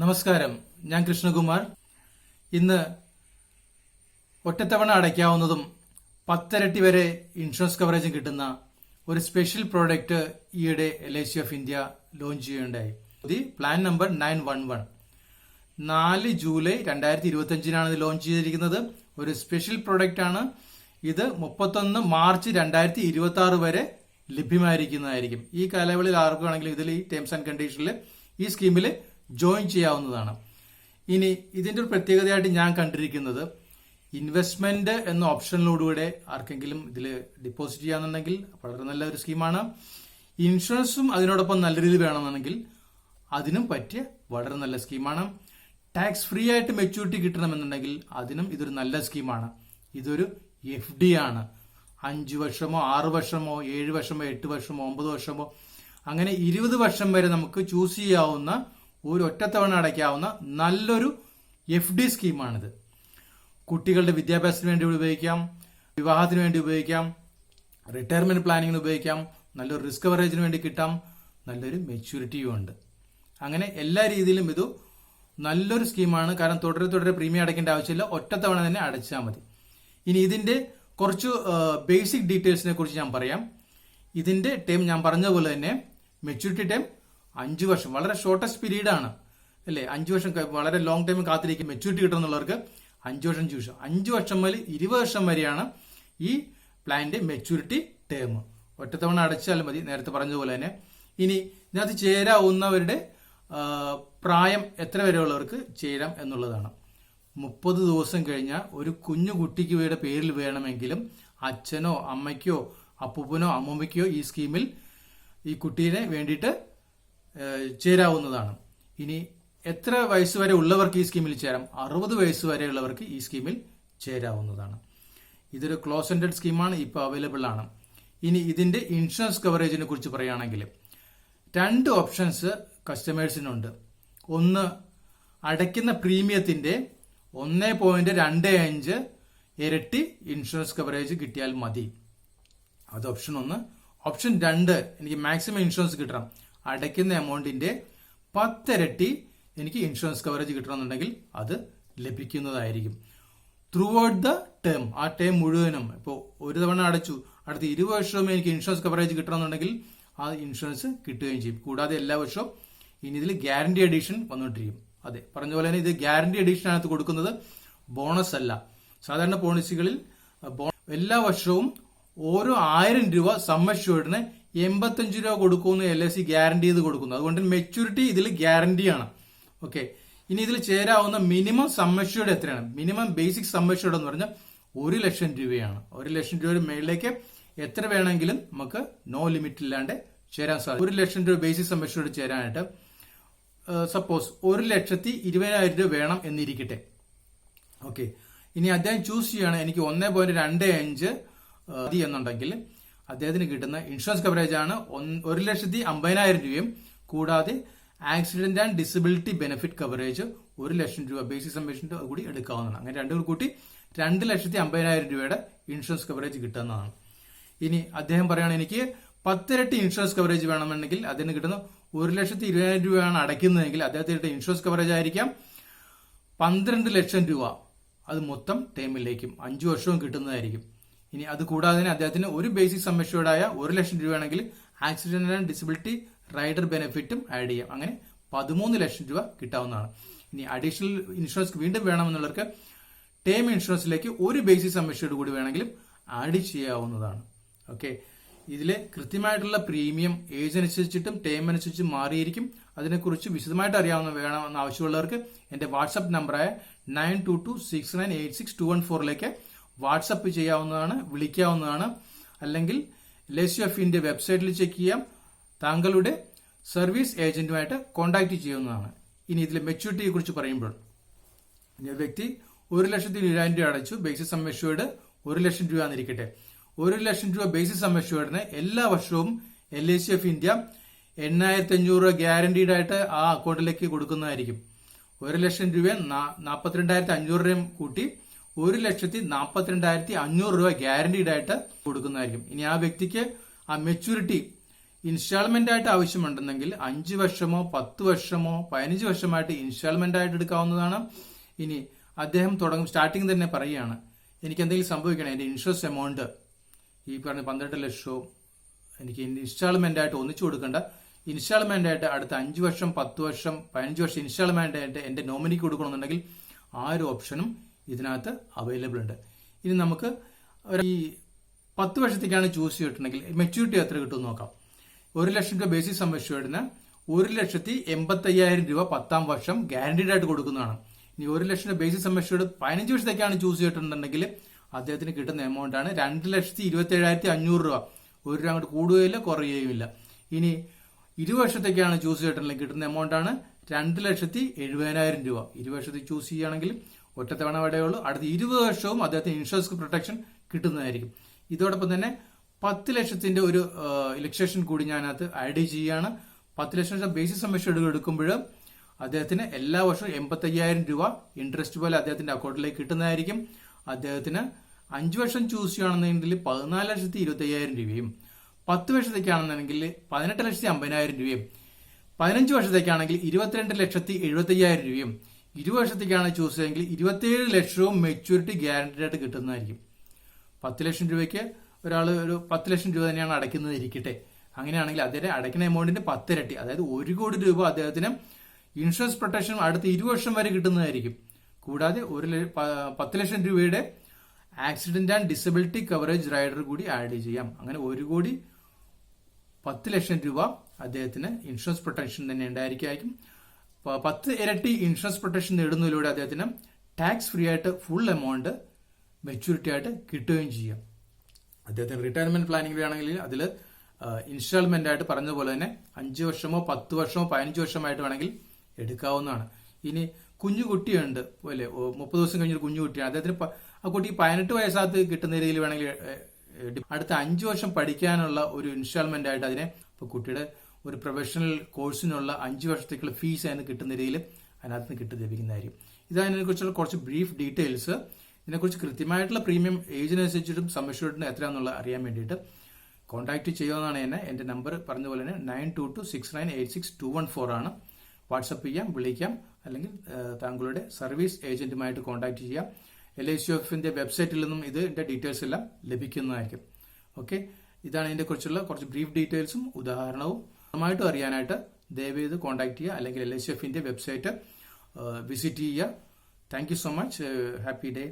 നമസ്കാരം, ഞാൻ കൃഷ്ണകുമാർ. ഇന്ന് ഒറ്റത്തവണ അടയ്ക്കാവുന്നതും 10 വരെ ഇൻഷുറൻസ് കവറേജും കിട്ടുന്ന ഒരു സ്പെഷ്യൽ പ്രോഡക്റ്റ് ഈയിടെ LIC ഓഫ് ഇന്ത്യ ലോഞ്ച് ചെയ്യുകയുണ്ടായി. പ്ലാൻ നമ്പർ 911 4 ജൂലൈ 2025 ഇത് ലോഞ്ച് ചെയ്തിരിക്കുന്നത്. ഒരു സ്പെഷ്യൽ പ്രോഡക്റ്റ് ആണ് ഇത്. 31 മാർച്ച് 2026 വരെ ലഭ്യമായിരിക്കുന്നതായിരിക്കും. ഈ കാലയളവിൽ ആർക്കും ആണെങ്കിലും ഇതിൽ ഈ ടേംസ് ആൻഡ് കണ്ടീഷനിൽ ഈ സ്കീമിൽ ജോയിൻ ചെയ്യാവുന്നതാണ്. ഇനി ഇതിന്റെ ഒരു പ്രത്യേകതയായിട്ട് ഞാൻ കണ്ടിരിക്കുന്നത്, ഇൻവെസ്റ്റ്മെന്റ് എന്ന ഓപ്ഷനിലൂടെ ആർക്കെങ്കിലും ഇതിൽ ഡിപ്പോസിറ്റ് ചെയ്യാന്നുണ്ടെങ്കിൽ വളരെ നല്ല ഒരു സ്കീമാണ്. ഇൻഷുറൻസും അതിനോടൊപ്പം നല്ല രീതിയിൽ വേണമെന്നുണ്ടെങ്കിൽ അതിനും പറ്റിയ വളരെ നല്ല സ്കീമാണ്. ടാക്സ് ഫ്രീ ആയിട്ട് മെച്യൂരിറ്റി കിട്ടണമെന്നുണ്ടെങ്കിൽ അതിനും ഇതൊരു നല്ല സ്കീമാണ്. ഇതൊരു FD ആണ്. 5 വർഷമോ 6 വർഷമോ 7 വർഷമോ 8 വർഷമോ 9 വർഷമോ അങ്ങനെ 20 വർഷം വരെ നമുക്ക് ചൂസ് ചെയ്യാവുന്ന ഒരു ഒറ്റത്തവണ അടയ്ക്കാവുന്ന നല്ലൊരു FD സ്കീമാണിത്. കുട്ടികളുടെ വിദ്യാഭ്യാസത്തിന് വേണ്ടി ഉപയോഗിക്കാം, വിവാഹത്തിന് വേണ്ടി ഉപയോഗിക്കാം, റിട്ടയർമെന്റ് പ്ലാനിങ്ങിന് ഉപയോഗിക്കാം, നല്ലൊരു റിസ്ക് കവറേജിന് വേണ്ടി കിട്ടാം, നല്ലൊരു മെച്യൂരിറ്റിയും ഉണ്ട്. അങ്ങനെ എല്ലാ രീതിയിലും ഇത് നല്ലൊരു സ്കീമാണ്. കാരണം തുടരെ പ്രീമിയം അടയ്ക്കേണ്ട ആവശ്യമില്ല, ഒറ്റത്തവണ തന്നെ അടച്ചാൽ മതി. ഇനി ഇതിന്റെ കുറച്ച് ബേസിക് ഡീറ്റെയിൽസിനെ കുറിച്ച് ഞാൻ പറയാം. ഇതിന്റെ ടൈം ഞാൻ പറഞ്ഞ പോലെ തന്നെ മെച്യൂരിറ്റി ടൈം 5 വർഷം, വളരെ ഷോർട്ടസ്റ്റ് പീരീഡ് ആണ് അല്ലേ. 5 വർഷം വളരെ ലോങ് ടൈം കാത്തിരിക്കും മെച്യൂരിറ്റി കിട്ടുന്നുള്ളവർക്ക് 5 വർഷം ചൂസ്. 5 വർഷം മുതൽ 20 വർഷം വരെയാണ് ഈ പ്ലാനിന്റെ മെച്യൂരിറ്റി ടേം. ഒറ്റത്തവണ അടച്ചാൽ മതി, നേരത്തെ പറഞ്ഞതുപോലെ തന്നെ. ഇനി ഇതിനകത്ത് ചേരാവുന്നവരുടെ പ്രായം എത്ര വരെയുള്ളവർക്ക് ചേരാം എന്നുള്ളതാണ്. 30 ദിവസം കഴിഞ്ഞാൽ ഒരു കുഞ്ഞു കുട്ടിക്ക് പേരിൽ വേണമെങ്കിലും അച്ഛനോ അമ്മയ്ക്കോ അപ്പൂപ്പനോ അമ്മൂമ്മയ്ക്കോ ഈ സ്കീമിൽ ഈ കുട്ടീനെ വേണ്ടിയിട്ട് ചേരാവുന്നതാണ്. ഇനി എത്ര വയസ്സ് വരെ ഉള്ളവർക്ക് ഈ സ്കീമിൽ ചേരാം? 60 വയസ്സ് വരെയുള്ളവർക്ക് ഈ സ്കീമിൽ ചേരാവുന്നതാണ്. ഇതൊരു ക്ലോസ് എൻഡഡ് സ്കീമാണ്, ഇപ്പോൾ അവൈലബിൾ ആണ്. ഇനി ഇതിന്റെ ഇൻഷുറൻസ് കവറേജിനെ കുറിച്ച് പറയുകയാണെങ്കിൽ 2 ഓപ്ഷൻസ് കസ്റ്റമേഴ്സിനുണ്ട്. ഒന്ന്, അടയ്ക്കുന്ന പ്രീമിയത്തിന്റെ 1.25 ഇരട്ടി ഇൻഷുറൻസ് കവറേജ് കിട്ടിയാൽ മതി. അത് ഓപ്ഷൻ 1. ഓപ്ഷൻ 2, എനിക്ക് മാക്സിമം ഇൻഷുറൻസ് കിട്ടണം, അടയ്ക്കുന്ന എമൗണ്ടിന്റെ 10 ഇരട്ടി എനിക്ക് ഇൻഷുറൻസ് കവറേജ് കിട്ടണമെന്നുണ്ടെങ്കിൽ അത് ലഭിക്കുന്നതായിരിക്കും ത്രൂ ഔട്ട് ദ ടേം. ആ ടേം മുഴുവനും, ഇപ്പോൾ ഒരു തവണ അടച്ചു, അടുത്ത 20 വർഷവും എനിക്ക് ഇൻഷുറൻസ് കവറേജ് കിട്ടണമെന്നുണ്ടെങ്കിൽ ആ ഇൻഷുറൻസ് കിട്ടുകയും ചെയ്യും. കൂടാതെ എല്ലാ വർഷവും ഇനി ഇതിൽ ഗ്യാരണ്ടി എഡിഷൻ വന്നുകൊണ്ടിരിക്കും. അതെ, പറഞ്ഞ പോലെ തന്നെ ഇത് ഗ്യാരണ്ടി എഡിഷൻ ആണ് കൊടുക്കുന്നത്, ബോണസ് അല്ല. സാധാരണ പോളിസികളിൽ എല്ലാ വർഷവും ഓരോ 1000 രൂപ സം അഷ്യൂർഡിന് 85 രൂപ കൊടുക്കുമെന്ന് LIC ഗ്യാരണ്ടി ചെയ്ത് കൊടുക്കുന്നു. അതുകൊണ്ട് മെച്യൂരിറ്റി ഇതിൽ ഗ്യാരണ്ടിയാണ്. ഓക്കെ, ഇനി ഇതിൽ ചേരാവുന്ന മിനിമം സം അഷ്യൂർഡ് എത്രയാണ്? മിനിമം ബേസിക് സം അഷ്യൂർഡ് എന്ന് പറഞ്ഞാൽ 1 ലക്ഷം രൂപയാണ്. 1 ലക്ഷം രൂപയുടെ മേളിലേക്ക് എത്ര വേണമെങ്കിലും നമുക്ക് നോ ലിമിറ്റ് ഇല്ലാണ്ട് ചേരാൻ സാധിക്കും. 1 ലക്ഷം രൂപ ബേസിക് സം അഷ്യൂർഡ് ചേരാനായിട്ട് സപ്പോസ് 1,20,20,000 രൂപ വേണം എന്നിരിക്കട്ടെ. ഓക്കെ, ഇനി അദ്ദേഹം ചൂസ് ചെയ്യാണ് എനിക്ക് 1.25 മതി എന്നുണ്ടെങ്കിൽ അദ്ദേഹത്തിന് കിട്ടുന്ന ഇൻഷുറൻസ് കവറേജ് ആണ് 1,50,000 രൂപയും കൂടാതെ accident and disability benefit coverage 1 ലക്ഷം രൂപ ബേസിക് സമ്മേഷന്റെ കൂടി എടുക്കാവുന്നതാണ്. അങ്ങനെ രണ്ടും കൂട്ടി 2,50,000 രൂപയുടെ ഇൻഷുറൻസ് കവറേജ് കിട്ടുന്നതാണ്. ഇനി അദ്ദേഹം പറയുകയാണ് എനിക്ക് 10 ഇരട്ടി ഇൻഷുറൻസ് കവറേജ് വേണമെന്നുണ്ടെങ്കിൽ അതിന് കിട്ടുന്ന 1,20,000 രൂപയാണ് അടയ്ക്കുന്നതെങ്കിൽ അദ്ദേഹത്തിന്റെ ഇൻഷുറൻസ് കവറേജ് ആയിരിക്കാം 12 ലക്ഷം രൂപ. അത് മൊത്തം ടൈമിലേക്കും 5 വർഷവും കിട്ടുന്നതായിരിക്കും. ഇനി അത് കൂടാതെ തന്നെ അദ്ദേഹത്തിന് ഒരു ബേസിക് സം അഷ്യൂർഡ് ആയ 1 ലക്ഷം രൂപയാണെങ്കിൽ ആക്സിഡന്റ് ആൻഡ് ഡിസബിലിറ്റി റൈഡർ ബെനിഫിറ്റും ആഡ് ചെയ്യാം. അങ്ങനെ 13 ലക്ഷം രൂപ കിട്ടാവുന്നതാണ്. ഇനി അഡീഷണൽ ഇൻഷുറൻസ് വീണ്ടും വേണമെന്നുള്ളവർക്ക് ടേം ഇൻഷുറൻസിലേക്ക് ഒരു ബേസിക് സം അഷ്യൂർഡ് കൂടി വേണമെങ്കിലും ആഡ് ചെയ്യാവുന്നതാണ്. ഓക്കെ, ഇതിലെ കൃത്യമായിട്ടുള്ള പ്രീമിയം ഏജ് അനുസരിച്ചിട്ടും ടേം അനുസരിച്ചും മാറിയിരിക്കും. അതിനെക്കുറിച്ച് വിശദമായിട്ട് വേണമെന്ന് ആവശ്യമുള്ളവർക്ക് എന്റെ വാട്സ്ആപ്പ് നമ്പറായ 9226986214 വാട്സപ്പ് ചെയ്യാവുന്നതാണ്, വിളിക്കാവുന്നതാണ്. അല്ലെങ്കിൽ LIC ഓഫ് ഇന്ത്യ വെബ്സൈറ്റിൽ ചെക്ക് ചെയ്യാം. താങ്കളുടെ സർവീസ് ഏജന്റുമായിട്ട് കോൺടാക്ട് ചെയ്യാവുന്നതാണ്. ഇനി ഇതിലെ മെച്യൂരിറ്റിയെ കുറിച്ച് പറയുമ്പോൾ, വ്യക്തി 1,20,000 രൂപ അടച്ചു, ബേസിക് സം അഷ്യൂർഡ് 1 ലക്ഷം രൂപ എന്നിരിക്കട്ടെ. 1 ലക്ഷം രൂപ ബേസിക് സം അഷ്യൂർഡിന് എല്ലാ വർഷവും LIC ഓഫ് ഇന്ത്യ 8,500 രൂപ ഗ്യാരണ്ടീഡ് ആയിട്ട് ആ അക്കൗണ്ടിലേക്ക് കൊടുക്കുന്നതായിരിക്കും. 1 ലക്ഷം രൂപ 42,500 രൂപയും കൂട്ടി 1,42,500 രൂപ ഗ്യാരണ്ടീഡ് ആയിട്ട് കൊടുക്കുന്നതായിരിക്കും. ഇനി ആ വ്യക്തിക്ക് ആ മെച്യൂരിറ്റി ഇൻസ്റ്റാൾമെന്റ് ആയിട്ട് ആവശ്യമുണ്ടെങ്കിൽ 5 വർഷമോ 10 വർഷമോ 15 വർഷമായിട്ട് ഇൻസ്റ്റാൾമെന്റ് ആയിട്ട് എടുക്കാവുന്നതാണ്. ഇനി അദ്ദേഹം സ്റ്റാർട്ടിങ് തന്നെ പറയുകയാണ്, എനിക്ക് എന്തെങ്കിലും സംഭവിക്കണം, എന്റെ ഇൻഷുറൻസ് എമൗണ്ട് ഈ പറഞ്ഞ 12 ലക്ഷവും എനിക്ക് ഇൻസ്റ്റാൾമെന്റ് ആയിട്ട് ഒന്നിച്ചു കൊടുക്കേണ്ട, ഇൻസ്റ്റാൾമെന്റ് ആയിട്ട് അടുത്ത 5 വർഷം 10 വർഷം 15 വർഷം ഇൻസ്റ്റാൾമെന്റ് ആയിട്ട് എന്റെ നോമിനിക്ക് കൊടുക്കണമെന്നുണ്ടെങ്കിൽ ആ ഒരു ഓപ്ഷനും ഇതിനകത്ത് അവൈലബിൾ ഉണ്ട്. ഇനി നമുക്ക് ഈ 10 വർഷത്തേക്കാണ് ചൂസ് ചെയ്തിട്ടുണ്ടെങ്കിൽ മെച്യൂരിറ്റി എത്ര കിട്ടും നോക്കാം. 1 ലക്ഷം രൂപ ബേസിക് സം അഷ്യൂർഡിന് 1,85,000 രൂപ 10ാം വർഷം ഗ്യാരണ്ടീഡ് ആയിട്ട് കൊടുക്കുന്നതാണ്. ഇനി 1 ലക്ഷം രൂപ ബേസിക് സം അഷ്യൂർഡ് 15 വർഷത്തേക്കാണ് ചൂസ് ചെയ്തിട്ടുണ്ടെങ്കിൽ അദ്ദേഹത്തിന് കിട്ടുന്ന എമൗണ്ട് ആണ് 2,27,500 രൂപ. 1 രൂപ അങ്ങോട്ട് കൂടുകയില്ല കുറയുകയുമില്ല. ഇനി 20 വർഷത്തേക്കാണ് ചൂസ് ചെയ്തിട്ടുണ്ടെങ്കിൽ കിട്ടുന്ന എമൗണ്ട് ആണ് 2,70,70,000 രൂപ. 20 വർഷത്തേക്ക് ചൂസ് ചെയ്യുകയാണെങ്കിൽ ഒറ്റത്തവണ വടയുള്ളൂ. അടുത്ത 20 വർഷവും അദ്ദേഹത്തിന് ഇൻഷുറൻസ് പ്രൊട്ടക്ഷൻ കിട്ടുന്നതായിരിക്കും. ഇതോടൊപ്പം തന്നെ 10 ലക്ഷത്തിന്റെ ഒരു ഇലക്ട്രേഷൻ കൂടി ഞാനകത്ത് ആഡ് ചെയ്യുകയാണ്. 10 ലക്ഷം ബേസിക് സം അഷ്യൂർഡ് എടുക്കുമ്പോൾ അദ്ദേഹത്തിന് എല്ലാ വർഷവും 85,000 രൂപ ഇൻട്രസ്റ്റ് പോലെ അദ്ദേഹത്തിന്റെ അക്കൗണ്ടിലേക്ക് കിട്ടുന്നതായിരിക്കും. അദ്ദേഹത്തിന് 5 വർഷം ചൂസ് ചെയ്യുകയാണെന്നുണ്ടെങ്കിൽ 14,25,000 രൂപയും, 10 വർഷത്തേക്കാണെന്നുണ്ടെങ്കിൽ 18,50,000 രൂപയും, 15 വർഷത്തേക്കാണെങ്കിൽ 22,70,75,000 രൂപയും, 20 വർഷത്തേക്കാണ് ചൂസ് ചെയ്തെങ്കിൽ 27 ലക്ഷവും മെച്യൂരിറ്റി ഗ്യാരണ്ടീഡ് ആയിട്ട് കിട്ടുന്നതായിരിക്കും. 10 ലക്ഷം രൂപയ്ക്ക് ഒരാൾ ഒരു 10 ലക്ഷം രൂപ തന്നെയാണ് അടയ്ക്കുന്നത് ഇരിക്കട്ടെ. അങ്ങനെയാണെങ്കിൽ അദ്ദേഹം അടയ്ക്കുന്ന എമൗണ്ടിന്റെ 10 ഇരട്ടി, അതായത് 1 കോടി രൂപ അദ്ദേഹത്തിന് ഇൻഷുറൻസ് പ്രൊട്ടക്ഷൻ അടുത്ത 20 വർഷം വരെ കിട്ടുന്നതായിരിക്കും. കൂടാതെ 10 ലക്ഷം രൂപയുടെ accident and disability coverage rider കൂടി ആഡ് ചെയ്യാം. അങ്ങനെ 1 കോടി 10 ലക്ഷം രൂപ അദ്ദേഹത്തിന് ഇൻഷുറൻസ് പ്രൊട്ടക്ഷൻ തന്നെ ഉണ്ടായിരിക്കും. 10 ഇരട്ടി ഇൻഷുറൻസ് പ്രൊട്ടക്ഷൻ നേടുന്നതിലൂടെ അദ്ദേഹത്തിന് ടാക്സ് ഫ്രീ ആയിട്ട് ഫുൾ എമൗണ്ട് മെച്യൂരിറ്റി ആയിട്ട് കിട്ടുകയും ചെയ്യാം. അദ്ദേഹത്തിന് റിട്ടയർമെന്റ് പ്ലാനിംഗ് വേണമെങ്കിൽ അതിൽ ഇൻസ്റ്റാൾമെന്റ് ആയിട്ട് പറഞ്ഞതുപോലെ തന്നെ 5 വർഷമോ 10 വർഷമോ 15 വർഷമായിട്ട് വേണമെങ്കിൽ എടുക്കാവുന്നതാണ്. ഇനി കുഞ്ഞു കുട്ടിയുണ്ട് പോലെ 30 ദിവസം കഴിഞ്ഞൊരു കുഞ്ഞു കുട്ടിയാണ്, അദ്ദേഹത്തിന് ആ കുട്ടി 18 വയസ്സാകത്ത് കിട്ടുന്ന രീതിയിൽ വേണമെങ്കിൽ അടുത്ത 5 വർഷം പഠിക്കാനുള്ള ഒരു ഇൻസ്റ്റാൾമെന്റ് ആയിട്ട് അതിനെ ഇപ്പൊ കുട്ടിയുടെ ഒരു പ്രൊഫഷണൽ കോഴ്സിനുള്ള 5 വർഷത്തേക്കുള്ള ഫീസ് അതിന് കിട്ടുന്ന രീതിയിൽ അതിനകത്ത് നിന്ന് ലഭിക്കുന്നതായിരിക്കും. ഇതതിനെ കുറിച്ചുള്ള കുറച്ച് ബ്രീഫ് ഡീറ്റെയിൽസ്. ഇതിനെക്കുറിച്ച് കൃത്യമായിട്ടുള്ള പ്രീമിയം ഏജിനനുസരിച്ചിട്ടും സം അഷ്യൂർഡിന് എത്രയാണെന്നുള്ള അറിയാൻ വേണ്ടിയിട്ട് കോൺടാക്ട് ചെയ്യാവുന്നതാണ്. തന്നെ എന്റെ നമ്പർ പറഞ്ഞ പോലെ തന്നെ 9226986214 ആണ്. വാട്സപ്പ് ചെയ്യാം, വിളിക്കാം, അല്ലെങ്കിൽ താങ്കളുടെ സർവീസ് ഏജന്റുമായിട്ട് കോൺടാക്ട് ചെയ്യാം. LICന്റെ വെബ്സൈറ്റിൽ നിന്നും ഇതിന്റെ ഡീറ്റെയിൽസ് എല്ലാം ലഭിക്കുന്നതായിരിക്കും. ഓക്കെ, ഇതാണ് ഇതിനെ കുറിച്ചുള്ള കുറച്ച് ബ്രീഫ് ഡീറ്റെയിൽസും ഉദാഹരണവും. നന്നായിട്ടും അറിയാനായിട്ട് ദയവേത് കോൺടാക്ട് ചെയ്യുക, അല്ലെങ്കിൽ LICന്റെ വെബ്സൈറ്റ് വിസിറ്റ് ചെയ്യുക. Thank you so much. Happy day.